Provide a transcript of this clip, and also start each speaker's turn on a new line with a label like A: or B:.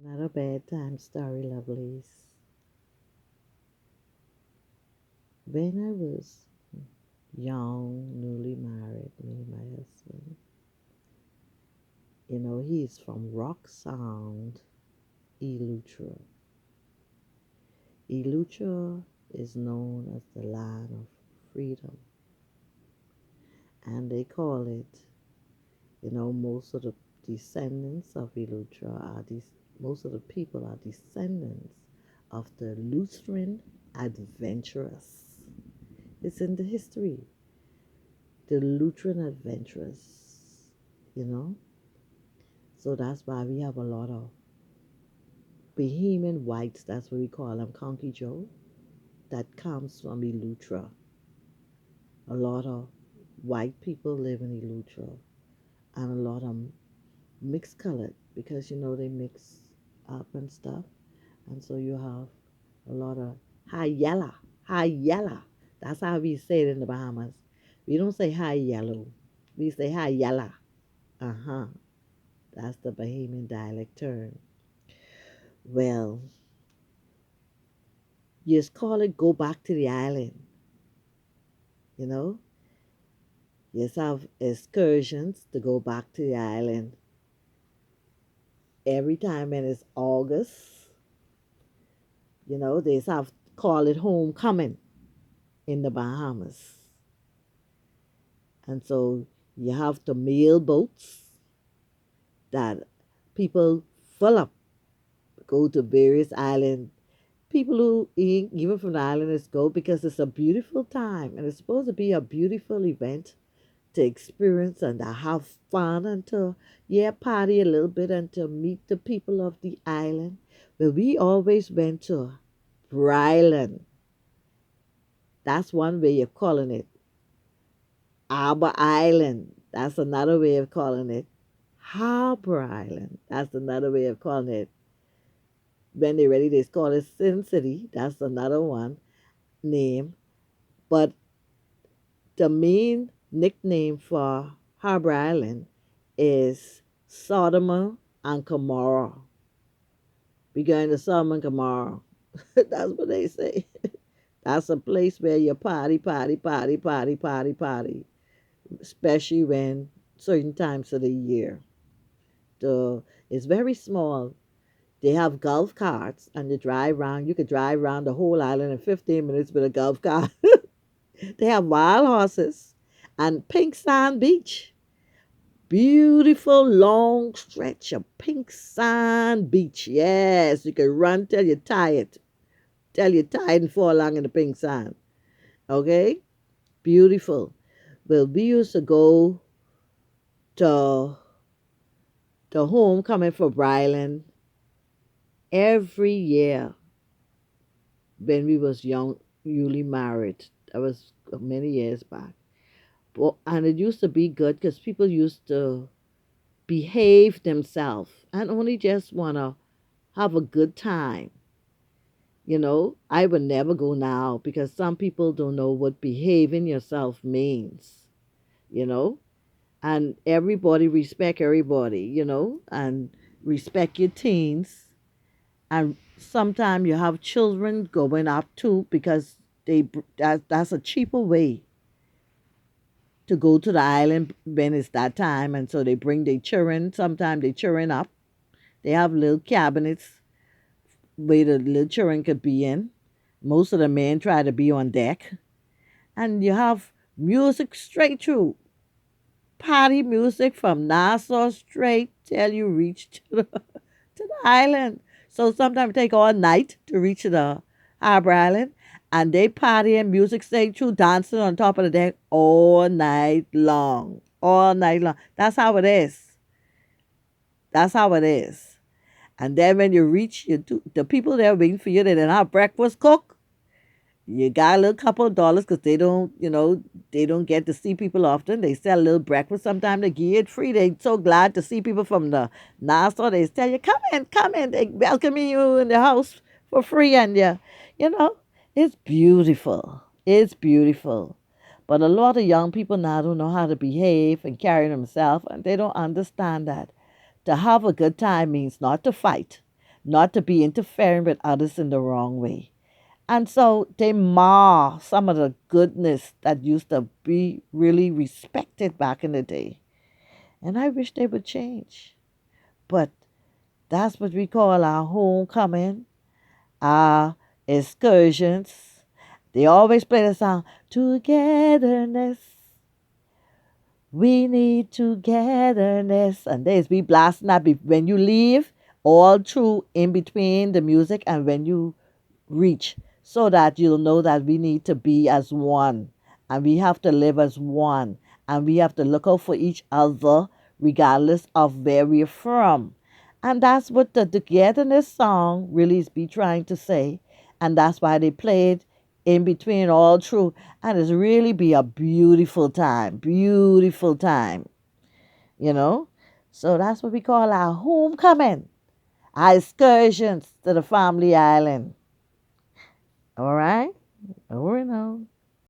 A: Not a bedtime story, lovelies. When I was young, newly married, me and my husband, he's from Rock Sound, Eleuthera. Eleuthera is known as the land of freedom, and they call it, most of the descendants of Eleuthera are these, most of the people are descendants of the Lutheran adventurers. It's in the history. The Lutheran adventurers, you know. So that's why we have a lot of Bohemian whites, that's what we call them, Conky Joe, that comes from Eleuthera. A lot of white people live in Eleuthera, and a lot of mixed colored because they mix up and stuff. And so you have a lot of high yellow, high yellow. That's how we say it in the Bahamas. We don't say high yellow, we say high yellow. Uh huh. That's the Bahamian dialect term. Well, you just call it go back to the island, you know? You just have excursions to go back to the island every time when it's August. They just have call it homecoming in the Bahamas. And so you have the mail boats that people fill up, go to various islands. People who even from the islanders go because it's a beautiful time and it's supposed to be a beautiful event to experience and to have fun and to party a little bit and to meet the people of the island. But we always went to Bryland. That's one way of calling it. Arbor Island. That's another way of calling it. Harbor Island. That's another way of calling it. When they're ready, they call it Sin City. That's another one name. But the main nickname for Harbor Island is Sodom and Gomorrah. We're going to Sodom and Gomorrah. That's what they say. That's a place where you party, party, party, party, party, party, especially when certain times of the year. It's very small. They have golf carts and you drive around. You could drive around the whole island in 15 minutes with a golf cart. They have wild horses and pink sand beach. Beautiful long stretch of pink sand beach. Yes, you can run till you're tired. Till you're tired and fall along in the pink sand. Okay? Beautiful. Well, we used to go to the homecoming for Bryland every year when we was young, newly married. That was many years back. And it used to be good because people used to behave themselves and only just want to have a good time. I would never go now because some people don't know what behaving yourself means, you know, and everybody respect everybody, and respect your teens. And sometimes you have children going up too because that's a cheaper way to go to the island when it's that time. And so they bring their children. Sometimes they children up. They have little cabinets where the little children could be in. Most of the men try to be on deck. And you have music straight through. Party music from Nassau straight till you reach to the island. So sometimes it take all night to reach the harbor island. And they party and music straight through, dancing on top of the deck all night long. All night long. That's how it is. That's how it is. And then when you reach the people there waiting for you, they didn't have breakfast cook. You got a little couple of dollars because they don't get to see people often. They sell a little breakfast. Sometimes they give it free. They're so glad to see people from the Nassau. They tell you, come in, come in. They welcome you in the house for free. And you know, it's beautiful. It's beautiful. But a lot of young people now don't know how to behave and carry themselves, and they don't understand that. To have a good time means not to fight. not to be interfering with others in the wrong way. And so they mar some of the goodness that used to be really respected back in the day. And I wish they would change. But that's what we call our homecoming, our excursions. They always play the song, Togetherness. We need togetherness. And there's be blasting that when you leave, all through in between the music and when you reach, so that you'll know that we need to be as one and we have to live as one and we have to look out for each other regardless of where we're from. And that's what the togetherness song really is be trying to say. And that's why they play it in between all through. And it's really be a beautiful time, you know. So that's what we call our homecoming, our excursions to the family island. All right?